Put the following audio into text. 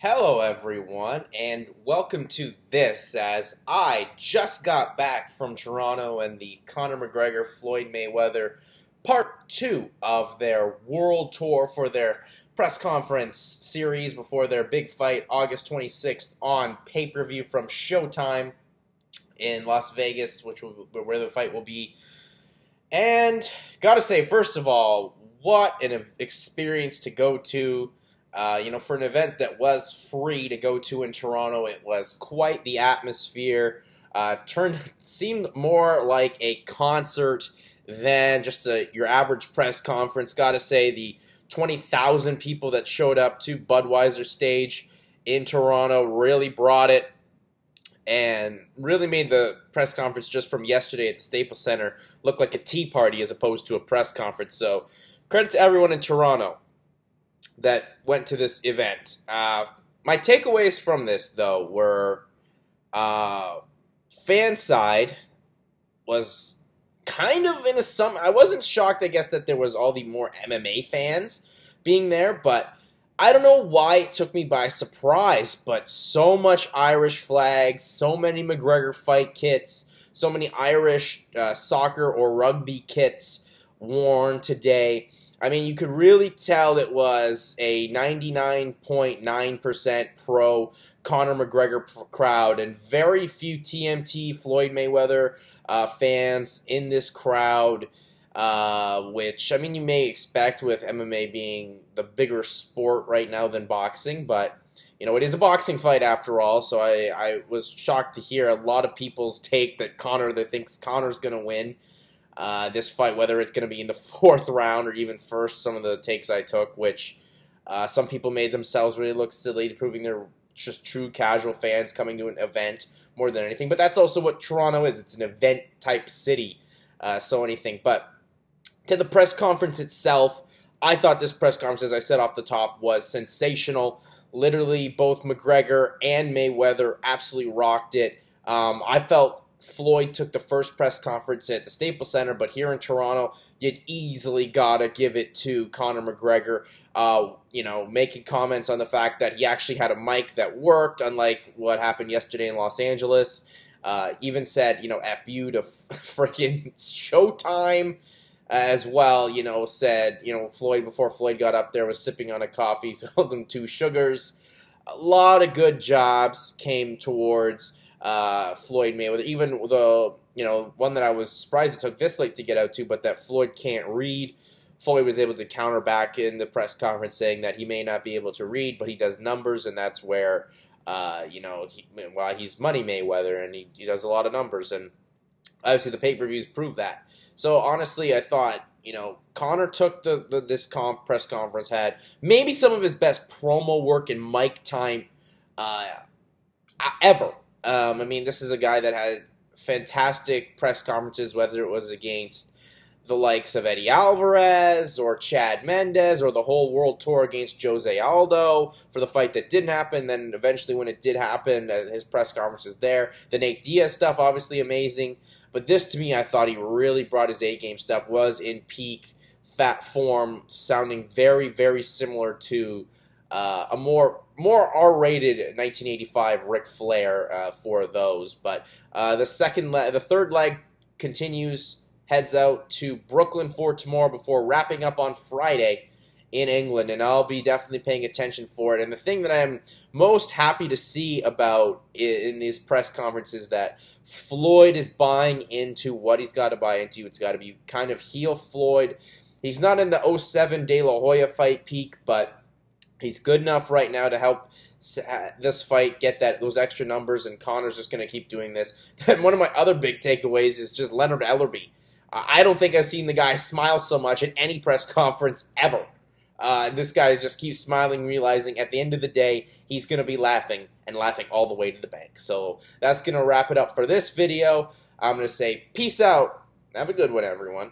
Hello, everyone, and welcome to this as I just got back from Toronto and the Conor McGregor Floyd Mayweather Part 2 of their World Tour for their press conference series before their big fight August 26th on pay-per-view from Showtime in Las Vegas, where the fight will be. And gotta say, first of all, what an experience to go to. For an event that was free to go to in Toronto, it was quite the atmosphere. Seemed more like a concert than just your average press conference. Got to say, the 20,000 people that showed up to Budweiser stage in Toronto really brought it and really made the press conference just from yesterday at the Staples Center look like a tea party as opposed to a press conference. So credit to everyone in Toronto that went to this event. My takeaways from this, though, were fan side was kind of in I wasn't shocked, I guess, that there was all the more MMA fans being there, but I don't know why it took me by surprise, but so much Irish flags, so many McGregor fight kits, so many Irish soccer or rugby kits worn today. I mean, you could really tell it was a 99.9% pro Conor McGregor crowd, and very few TMT Floyd Mayweather fans in this crowd, which, I mean, you may expect with MMA being the bigger sport right now than boxing, but, you know, it is a boxing fight after all, so I was shocked to hear a lot of people's take that they think Conor's going to win this fight, whether it's going to be in the fourth round or even first. Some of the takes I took, which some people made themselves really look silly, proving they're just true casual fans coming to an event more than anything. But that's also what Toronto is. It's an event-type city, so anything. But to the press conference itself, I thought this press conference, as I said off the top, was sensational. Literally, both McGregor and Mayweather absolutely rocked it. I felt Floyd took the first press conference at the Staples Center, but here in Toronto, you easily gotta give it to Conor McGregor. Making comments on the fact that he actually had a mic that worked, unlike what happened yesterday in Los Angeles. Even said, F you to freaking Showtime as well. Said, Floyd, before Floyd got up there, was sipping on a coffee, told him 2 sugars. A lot of good jobs came towards Floyd Mayweather. Even the one that I was surprised it took this late to get out to, but that Floyd can't read. Floyd was able to counter back in the press conference saying that he may not be able to read, but he does numbers, and that's where he's Money Mayweather, and he does a lot of numbers, and obviously the pay-per-views prove that. So honestly, I thought Conor took this press conference, had maybe some of his best promo work and mic time ever. I mean, this is a guy that had fantastic press conferences, whether it was against the likes of Eddie Alvarez or Chad Mendes or the whole World Tour against Jose Aldo for the fight that didn't happen. Then eventually when it did happen, his press conferences there. The Nate Diaz stuff, obviously amazing. But this, to me, I thought he really brought his A-game stuff, was in peak fat form, sounding very, very similar to a more R-rated 1985 Ric Flair for those. But the third leg continues, heads out to Brooklyn for tomorrow before wrapping up on Friday in England, and I'll be definitely paying attention for it. And the thing that I'm most happy to see about in these press conferences, that Floyd is buying into what he's got to buy into. It's got to be kind of heel Floyd. He's not in the '07 De La Hoya fight peak, but he's good enough right now to help this fight get those extra numbers, and Conor's just going to keep doing this. And one of my other big takeaways is just Leonard Ellerbe. I don't think I've seen the guy smile so much at any press conference ever. This guy just keeps smiling, realizing at the end of the day, he's going to be laughing, and laughing all the way to the bank. So that's going to wrap it up for this video. I'm going to say peace out. Have a good one, everyone.